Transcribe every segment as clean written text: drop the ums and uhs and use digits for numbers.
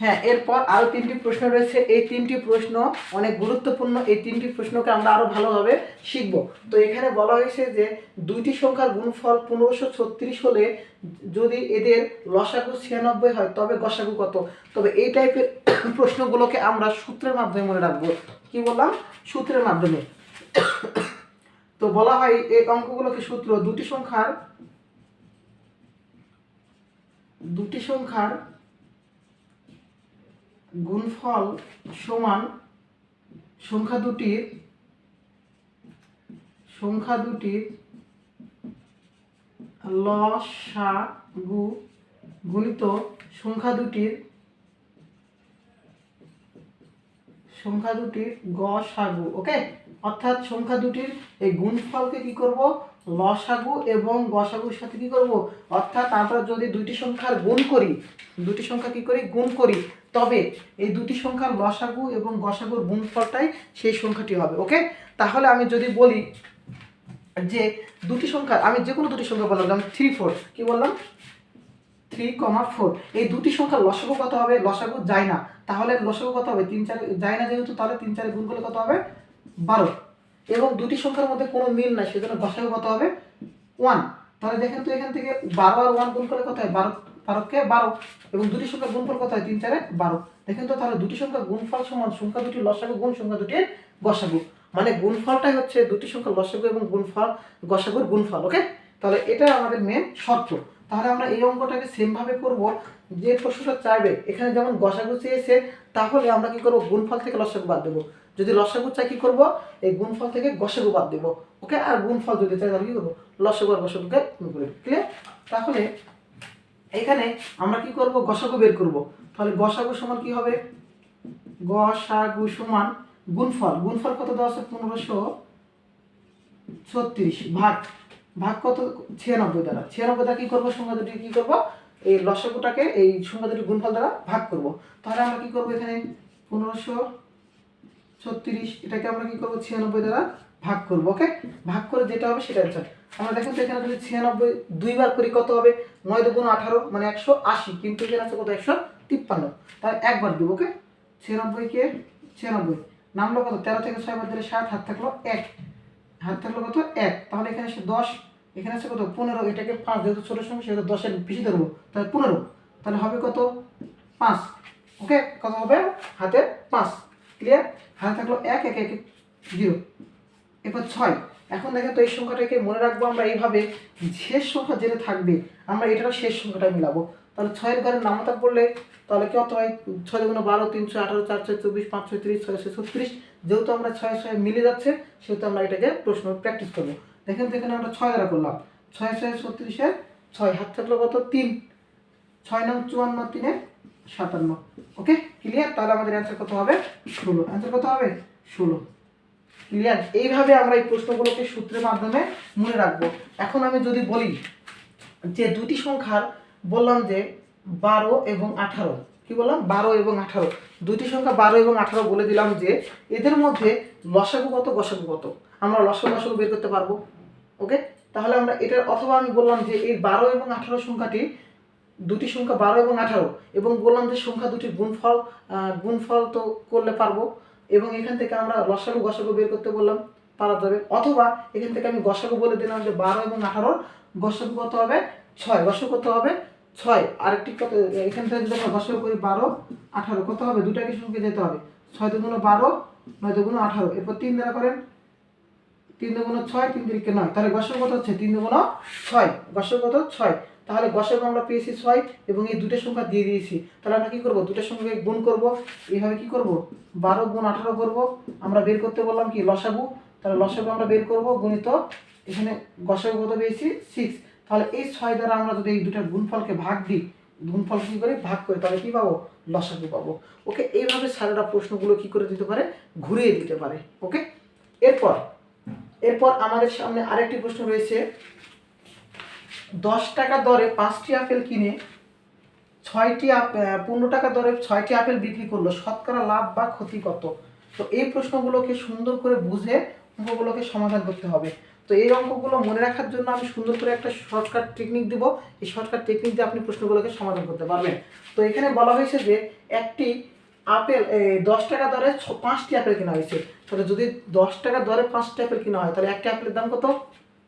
হ্যাঁ, এরপর আরও 3টি প্রশ্ন রয়েছে। এই 3টি প্রশ্ন অনেক গুরুত্বপূর্ণ। এই 3টি প্রশ্নকে আমরা আরও ভালোভাবে শিখব। তো এখানে বলা হয়েছে যে দুইটি সংখ্যার গুণফল 1536 হলে যদি এদের লসাগু 96 হয় তবে গসাগু কত। তবে এই টাইপের প্রশ্নগুলোকে আমরা সূত্রের মাধ্যমে মনে রাখবো। কি বললাম? সূত্রের মাধ্যমে। তো বলা হয় এই অঙ্কগুলোকে সূত্র দুটি সংখ্যার গুণফল সমান সংখ্যা দুটির লসাগু গুণিত সংখ্যা দুটির গসাগু। ওকে, অর্থাৎ সংখ্যা দুটির এই গুণফলকে কি করব? লসাগু এবং গসাগুর সাথে কি করব? অর্থাৎ আমরা যদি দুইটি সংখ্যার গুণ করি, দুটি সংখ্যা কি করি? গুণ করি, তবে এই দুটি সংখ্যার লসাগু এবং গসাগুর গুণফলটাই সেই সংখ্যাটি হবে। ওকে, তাহলে আমি যদি বলি যে দুটি সংখ্যা, আমি যে কোনো দুটি সংখ্যা বললাম, যেমন 3, 4, কি বললাম? 3, 4, এই দুটি সংখ্যার লসাগু কত হবে? লসাগু যায় না, তাহলে লসাগু কত হবে? 3, 4 যায় না যেহেতু, তাহলে 3, 4 গুণ করলে কত হবে? 12। এবং দুটি সংখ্যার মধ্যে কোনো মিল নাই, সেজন্য গসাগু কত হবে? 1। তাহলে দেখেন তো এখান থেকে 12 আর 1 গুণ করলে কত হয়? 12, 12কে 12। এবং দুটি সংখ্যার গুণফল কত হয়? 3, 4, 12। দেখেন তো, তাহলে দুটি সংখ্যার গুণফল সমান সংখ্যা দুটির লসাগু গুণ সংখ্যা দুটির গসাগু। মানে গুণফলটাই হচ্ছে দুটি সংখ্যার লসাগু এবং গসাগুর গুণফল। ওকে, তাহলে এটা আমাদের মেন শর্ত। তাহলে আমরা এই অঙ্কটাকে সেম ভাবে করব। যে প্রশ্নটা চাইবে, এখানে যেমন গসাগু চেয়েছে, তাহলে আমরা কি করব? গুণফল থেকে লসাগু বাদ দেবো। যদি লসাগু চাই, কি করব? এই গুণফল থেকে গসাগু বাদ দেবো। ওকে, আর গুণফল যদি চাই তাহলে কি করবো? লসাগু আর গসাগুকে গুণ করে। ক্লিয়ার? তাহলে এখানে আমরা কি করব? গসাগু বের করব। তাহলে গসাগু সমান কি হবে? গসাগু সমান গুণফল কত দেওয়া আছে? 1536 ভাগ কত? 96 দ্বারা। 96 দ্বারা কি করব? সংখ্যা দুটি কি করব? এই লসাগুটাকে এই সংখ্যা দুটির গুণফল দ্বারা ভাগ করব। তাহলে আমরা কি করব? এখানে 1536 এটাকে আমরা কি করব? 96 দ্বারা ভাগ করব। ওকে, ভাগ করে যেটা হবে সেটা অ্যান্সার। আমরা দেখেন তো এখানে যদি 96 দুইবার করি কত হবে? 9 × 18 মানে 180, কিন্তু এখানে আছে কত? 153। তাহলে একবার দিব। ওকে, 96 কে 96 নামলো কত? 13 থেকে 6 বাদ দিলে 7, হাত থাকলো 1, হাত থাকলো কত? 1। তাহলে এখানে আসে 10, এখানে আছে কত? 15। এটাকে 5, যেহেতু ছোট সংখ্যা সেহেতু 10-এর বেশি ধরবো, তাহলে 15। তাহলে হবে কত? 5। ওকে, কত হবে? হাতে 5। ক্লিয়ার? হাতে থাকলো 1, 1, 1, 0। এরপর 6। এখন দেখেন তো এই সংখ্যাটাকে মনে রাখবো আমরা এইভাবে, শেষ সংখ্যা যেটা থাকবে আমরা এটারও শেষ সংখ্যাটা মিলাবো। তাহলে 6 এর ঘরে নামতা পড়লে তাহলে কত হয়? 6 × 12, 318, 4, 6, 24, 5, 6, 30, 6, 6, 36। যেহেতু আমরা 6, 6 মিলে যাচ্ছে, সেহেতু আমরা এটাকে প্রশ্ন প্র্যাকটিস করবো। দেখেন তো এখানে আমরা 6 দ্বারা করলাম। 6, 6, 36-এর 6, হাত থাকলো কত? 3। 6 নং 54, 3 57। ওকে, ক্লিয়ার? তাহলে আমাদের অ্যান্সার কত হবে? 16। অ্যান্সার কত হবে? 16। ক্লিয়ার? এইভাবে আমরা এই প্রশ্নগুলোকে সূত্রের মাধ্যমে মনে রাখবো। এখন আমি যদি বলি যে দুটি সংখ্যার, বললাম যে 12 এবং 18, কি বললাম? 12 এবং 18, দুটি সংখ্যা 12 এবং 18 বলে দিলাম যে এদের মধ্যে লসাগু কত, গসাগু কত। আমরা লসাগু বের করতে পারবো। ওকে, তাহলে আমরা এটার, অথবা আমি বললাম যে এই 12 এবং 18 সংখ্যাটি, দুটি সংখ্যা 12 এবং 18, এবং বললাম যে সংখ্যা দুটির গুণফল তো করলে পারবো, এবং এখান থেকে আমরা লসাগু গসাগু বের করতে বললাম, পারা যাবে। অথবা এখান থেকে আমি গসাগু বলে দিলাম যে 12 এবং 18 গসাগু কত হবে? 6। গসাগু কত হবে? 6। আরেকটি কত, এখান থেকে যদি আমরা গসাগু করি 12, 18 কত হবে? দুটাকে সঙ্গে যেতে হবে। 6 × 2 = 12, 9 × 2 = 18। এরপর 3 দ্বারা করেন, 3 × 2 = 6, 3 × 3 = 9। তাহলে গসাগু কত হচ্ছে? 3 × 6। গসাগু কত? 6। তাহলে গসাগু আমরা পেয়েছি 6, এবং এই দুটো সংখ্যা দিয়ে দিয়েছি। তাহলে আমরা কি করব? দুটো সংখ্যাকে গুণ করব। এইভাবে কি করব? 12 × 18 করব। আমরা বের করতে বললাম কি? লসাগু। তাহলে লসাগু আমরা বের করব, গুণিত এখানে গসাগু কত পেয়েছি? 6। তাহলে এই 6 দ্বারা আমরা যদি এই দুটার গুণফলকে ভাগ দিই, গুণফল কি করে ভাগ করি, তাহলে কি পাবো? লসাগু পাবো। ওকে, এইভাবে স্যারেরা প্রশ্নগুলো কি করে দিতে পারে? ঘুরিয়ে দিতে পারে। ওকে, এরপর আমাদের সামনে আরেকটি প্রশ্ন রয়েছে। 10 টাকা দরে 5টি আপেল কিনে 15 টাকা দরে 6টি আপেল বিক্রি করলো, শতকরা লাভ বা ক্ষতি কত? তো এই প্রশ্নগুলোকে সুন্দর করে বুঝে অঙ্কগুলোকে সমাধান করতে হবে। তো এই অঙ্কগুলো মনে রাখার জন্য আমি সুন্দর করে একটা শর্টকাট টেকনিক দিব, এই শর্টকাট টেকনিক দিয়ে আপনি প্রশ্নগুলোকে সমাধান করতে পারবেন। তো এখানে বলা হয়েছে যে একটি আপেল 10 টাকা দরে 5টি আপেল কেনা হয়েছে। তাহলে যদি 10 টাকা দরে 5টি আপেল কেনা হয় তাহলে একটি আপেলের দাম কত?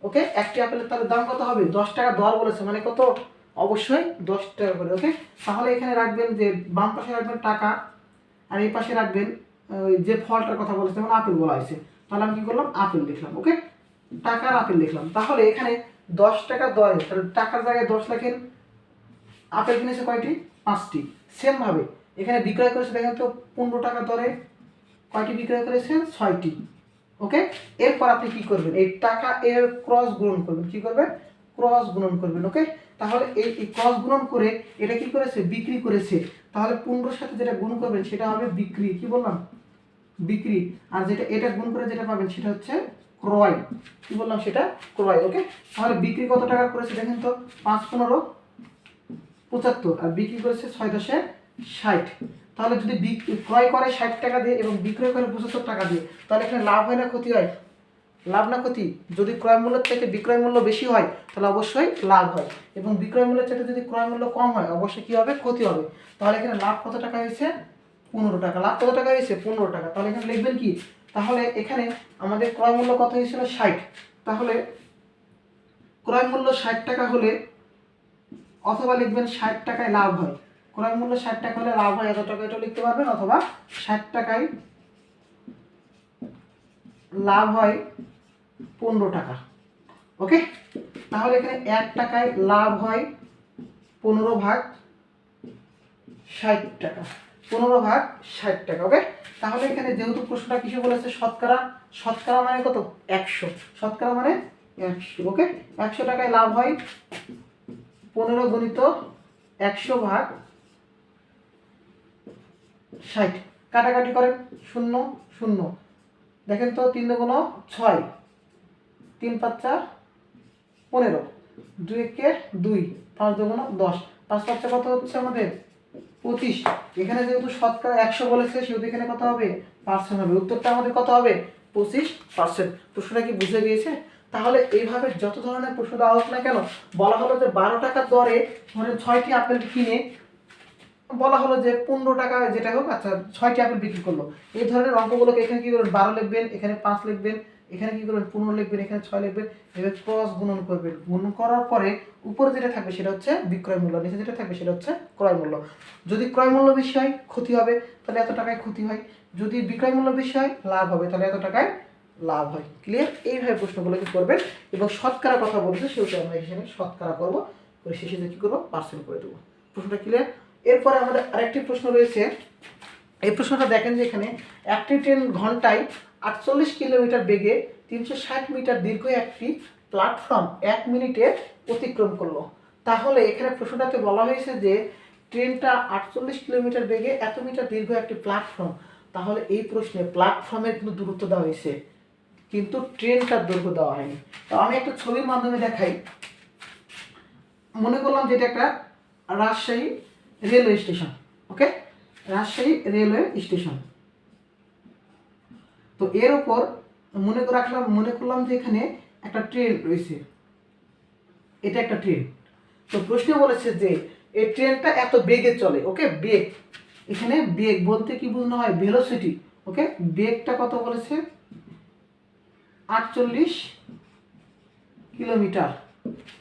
ওকে, একটি আপেলের তাহলে দাম কত হবে? 10 টাকা দর বলেছে মানে কত? অবশ্যই 10 টাকা করে। ওকে, তাহলে এখানে রাখবেন যে বাম পাশে রাখবেন টাকা, আর এই পাশে রাখবেন যে ফলটার কথা বলেছে, যেমন আপেল বলা হয়েছে, তাহলে আমি কি করলাম? আপেল লিখলাম। ওকে, টাকার আপেল লিখলাম। তাহলে এখানে 10 টাকা দরে, তাহলে টাকার জায়গায় 10 লেখেন, আপেল কিনেছে কয়টি? 5টি। সেমভাবে এখানে বিক্রয় করেছে, দেখেন তো 15 টাকা দরে কয়টি বিক্রয় করেছেন? 6টি। ওকে, এরপর আপনি কি করবেন? এই টাকা এর ক্রস গুণন করবেন। কি করবেন? ক্রস গুণন করবেন। ওকে, তাহলে এই ক্রস গুণন করে এটা কি করেছে? বিক্রি করেছে। তাহলে 15 সাথে যেটা গুণ করবেন সেটা হবে বিক্রি। কি বললাম? বিক্রি। আর যেটা এটা গুণ করে যেটা পাবেন সেটা হচ্ছে ক্রয়। কি বললাম? সেটা ক্রয়। ওকে, তাহলে বিক্রি কত টাকা করেছে দেখেন তো? 5 15 75, আর বিক্রি করেছে 6 10 60। তাহলে যদি ক্রয় করে 60 টাকা দিয়ে এবং বিক্রয় করে 75 টাকা দিয়ে, তাহলে এখানে লাভ হয় না ক্ষতি হয়? লাভ না ক্ষতি? যদি ক্রয় মূল্যের থেকে বিক্রয় মূল্য বেশি হয় তাহলে অবশ্যই লাভ হয়, এবং বিক্রয় মূল্যের থেকে যদি ক্রয় মূল্য কম হয় অবশ্যই কি হবে? ক্ষতি হবে। তাহলে এখানে লাভ কত টাকা হয়েছে? 15 টাকা। লাভ কত টাকা হয়েছে? 15 টাকা। তাহলে এখানে লিখবেন কি? তাহলে এখানে আমাদের ক্রয় মূল্য কত হয়েছিল? 60। তাহলে ক্রয় মূল্য 60 টাকা হলে, অথবা লিখবেন 60 টাকায় লাভ হয়। ক্রয় মূল্য 60 টাকা হলে লাভ হয় এত টাকা, এটা লিখতে পারবেন, অথবা 60 টাকায় লাভ হয় 15 টাকা। ওকে, তাহলে এখানে 1 টাকায় লাভ হয় 15 ভাগ 60 টাকা। 15 ভাগ 60 টাকা। ওকে, তাহলে এখানে যেহেতু প্রশ্নটা কিছু বলেছে শতকরা, শতকরা মানে কত? 100। শতকরা মানে 100। ওকে, 100 টাকায় লাভ হয় 15 গুণিত 100 ভাগ 60। কাটাকাটি করেন, 0 0। দেখেন তো 3 গুণ 6, 3 5 15, 2 1 2, 5 2 10, 5 5 কত হচ্ছে আমাদের? 25। এখানে যেহেতু শতকরা 100 বলেছে সেহেতু এখানে কত হবে? পার্সেন্ট হবে। উত্তরটা আমাদের কত হবে? 25%। প্রশ্নটা কি বুঝে গিয়েছে? তাহলে এইভাবে যত ধরনের প্রশ্ন দেওয়া হোক না কেন, বলা হলো যে 12 টাকার দরে ধরেন 6টি আপেল কিনে, বলা হলো যে 15 টাকা যেটা হোক, আচ্ছা 6টি আপেল বিক্রি করলো। এই ধরনের অঙ্কগুলোকে এখানে কি করবেন? 12 লিখবেন, এখানে 5 লিখবেন, এখানে কি করবেন? 15 লিখবেন, এখানে 6 লিখবেন, এভাবে ক্রস গুণন করবেন। গুণন করার পরে উপরে যেটা থাকবে সেটা হচ্ছে বিক্রয় মূল্য, নিচে যেটা থাকবে সেটা হচ্ছে ক্রয় মূল্য। যদি ক্রয় মূল্য বেশি হয় ক্ষতি হবে, তাহলে এত টাকায় ক্ষতি হয়। যদি বিক্রয় মূল্য বেশি হয় লাভ হবে, তাহলে এত টাকায় লাভ হয়। ক্লিয়ার? এইভাবে প্রশ্নগুলোকে করবেন, এবং শতকরা কথা বলছে সেহেতু আমরা এখানে শতকরা করবো, করে শেষে যে কী করবো? পার্সেন্ট করে দেবো। প্রশ্নটা ক্লিয়ার? এরপরে আমাদের আরেকটি প্রশ্ন রয়েছে। এই প্রশ্নটা দেখেন যে এখানে একটি ট্রেন ঘন্টায় 48 কিলোমিটার বেগে 360 মিটার দীর্ঘ একটি প্ল্যাটফর্ম 1 মিনিটে অতিক্রম করলো। তাহলে এখানে প্রশ্নটাতে বলা হয়েছে যে ট্রেনটা 48 কিলোমিটার বেগে এত মিটার দীর্ঘ একটি প্ল্যাটফর্ম। তাহলে এই প্রশ্নে প্ল্যাটফর্মের কিন্তু দূরত্ব দেওয়া হয়েছে, কিন্তু ট্রেনটার দৈর্ঘ্য দেওয়া হয়নি। তো আমি একটা ছবির মাধ্যমে দেখাই। মনে করলাম যেটা একটা রাজশাহী রেলওয়ে স্টেশন। ওকে, রাজশাহী রেলওয়ে স্টেশন। তো এর উপর মনে করলাম যে এখানে একটা ট্রেন রয়েছে, এটা একটা ট্রেন। তো প্রশ্নে বলেছে যে এই ট্রেনটা এত বেগে চলে। ওকে, বেগ, এখানে বেগ বলতে কি বোঝানো হয়? ভেলোসিটি। ওকে, বেগটা কত বলেছে? 48 কিলোমিটার,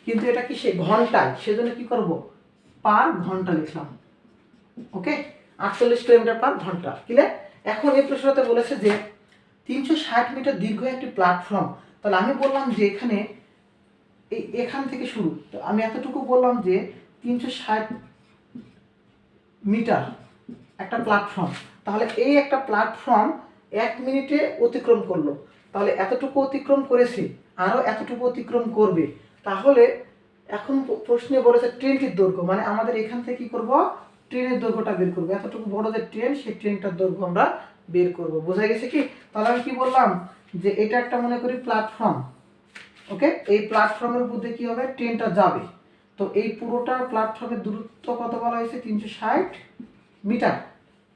কিন্তু এটা কি সে ঘন্টায়, সেজন্য কি করব? পার ঘন্টা লিখলাম। ওকে, 48 কিলোমিটার পার ঘন্টা। ক্লিয়ার? এখন এই প্রশ্নটাতে বলেছে যে 360 মিটার দীর্ঘ একটি প্ল্যাটফর্ম। তাহলে আমি বললাম যে এখানে এখান থেকে শুরু, তো আমি এতটুকু বললাম যে 360 মিটার একটা প্ল্যাটফর্ম। তাহলে এই একটা প্ল্যাটফর্ম 1 মিনিটে অতিক্রম করলো। তাহলে এতটুকু অতিক্রম করেছে, আরও এতটুকু অতিক্রম করবে। তাহলে এখন প্রশ্নে বলেছে ট্রেনটির দৈর্ঘ্য, মানে আমাদের এখান থেকে কি করব? ট্রেনের দৈর্ঘ্যটা বের করবো। এতটুকু বড় যে ট্রেন, সেই ট্রেনটার দৈর্ঘ্য আমরা বের করব। বোঝা গেছে কি? তাহলে আমি কি বললাম যে এটা একটা মনে করি প্ল্যাটফর্ম। ওকে, এই প্ল্যাটফর্মের মধ্যে কি হবে? ট্রেনটা যাবে। তো এই পুরোটা প্ল্যাটফর্মের দূরত্ব কত বলা হয়েছে? 360 মিটার।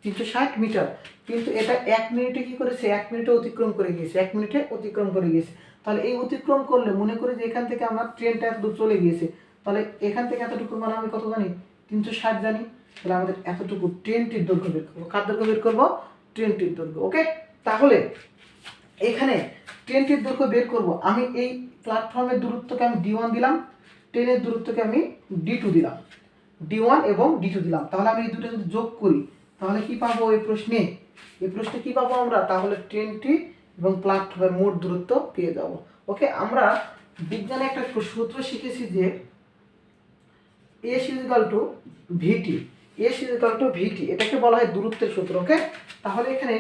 360 মিটার, কিন্তু এটা 1 মিনিটে কি করেছে? 1 মিনিটে অতিক্রম করে গিয়েছে। 1 মিনিটে অতিক্রম করে গিয়েছে। তাহলে এই অতিক্রম করলে মনে করি যে এখান থেকে আমার ট্রেনটা এত দূর চলে গিয়েছে, তাহলে এখান থেকে এতটুকু মানে আমি কত জানি 360 জানি, তাহলে আমাদের এতটুকু ট্রেনটির দৈর্ঘ্য বের করবো। কার দৈর্ঘ্য বের করবো? ট্রেনটির দৈর্ঘ্য। ওকে, তাহলে এখানে ট্রেনটির দৈর্ঘ্য বের করব। আমি এই প্ল্যাটফর্মের দূরত্বকে আমি D1 দিলাম, ট্রেনের দূরত্বকে আমি D2 দিলাম, D1 এবং D2 দিলাম। তাহলে আমি এই দুটো যদি যোগ করি তাহলে কি পাবো এই প্রশ্নে? এই প্রশ্নে কি পাবো আমরা? তাহলে ট্রেনটি এবং প্ল্যাটফর্মের মোট দূরত্ব পেয়ে যাব। ওকে, আমরা বিজ্ঞানে একটা সূত্র শিখেছি যে S = VT, S = VT, এটাকে বলা হয় দূরত্বের সূত্র। ওকে, তাহলে এখানে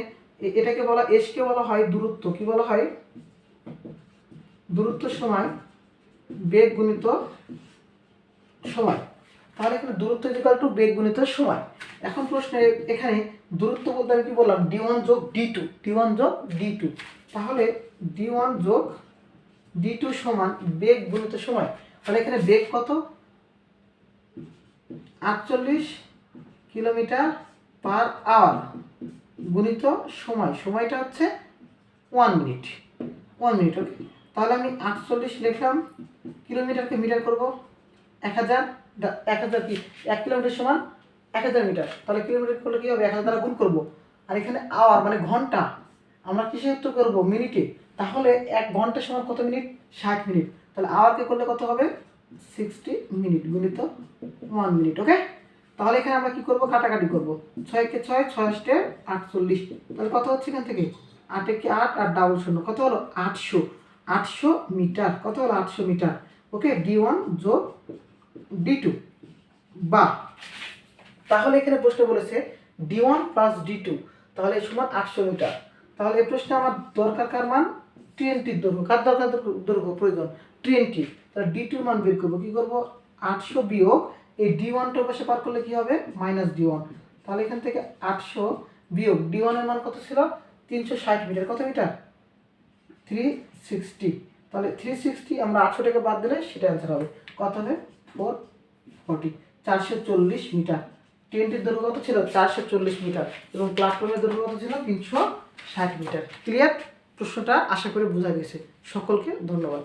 এটাকে বলা, S কে বলা হয় দূরত্ব, কি বলা হয়? দূরত্ব সমান বেগ গুণিত সময়। তাহলে এখানে দূরত্ব = বেগ গুণিত সময়। এখন প্রশ্নে এখানে দূরত্ব বলতে আমি কি বললাম? D1 যোগ D2, D1 যোগ D2। তাহলে D1 যোগ D2 সমান বেগ গুণিত সময়। তাহলে এখানে বেগ কত? 48 কিলোমিটার/আওয়ার গুণিত সময়, সময়টা হচ্ছে 1 মিনিট, 1 মিনিট। ওকে, তাহলে আমি 48 লিখলাম, কিলোমিটারকে মিটার করব, 1000, 1000 কি 1 কিলোমিটার সমান 1000 মিটার। তাহলে কিলোমিটার করলে কি হবে? 1000 দ্বারা গুণ করব। আর এখানে আওয়ার মানে ঘন্টা, আমরা কিসে উত্তর করব? মিনিটে। তাহলে 1 ঘন্টা সমান কত মিনিট? 60 মিনিট। তাহলে আওয়ারকে করলে কত হবে? 60 মিনিট গুণিত 1 মিনিট। ওকে, তাহলে এখানে আমরা কি করব? কাটাকাটি করব। 6 কে 6, 6 × 48, তাহলে কত হচ্ছে এখান থেকে? 8 কে 8 আর ডাবল শূন্য, কত হলো? 800, 800 মিটার। কত হলো? 800 মিটার। ওকে, D1 যোগ D2 বা, তাহলে এখানে প্রশ্ন বলেছে D1 + D2, তাহলে সমান 800 মিটার। তাহলে এই প্রশ্নে আমার দরকার কার মান? ট্রেনটির দৈর্ঘ্য। কার দরকার দৈর্ঘ্য প্রয়োজন? ট্রেনটি। তাহলে D2 এর মান বের করবো। কি করব? 800 বিয়োগ এই D1টার পাশে পার করলে কি হবে? -D1। তাহলে এখান থেকে 800 বিয়োগ D1 এর মান কত ছিল? 360 মিটার। কত মিটার? 360। তাহলে 360 আমরা 800 টাকা বাদ দিলে সেটা অ্যান্সার হবে। কত হবে? 440, 440 মিটার। ট্রেনটির দৈর্ঘ্য কত ছিল? 440 মিটার এবং প্ল্যাটফর্মের দৈর্ঘ্য কত ছিল? 360 মিটার। ক্লিয়ার? প্রশ্নটা আশা করি বোঝা গেছে। সকলকে ধন্যবাদ।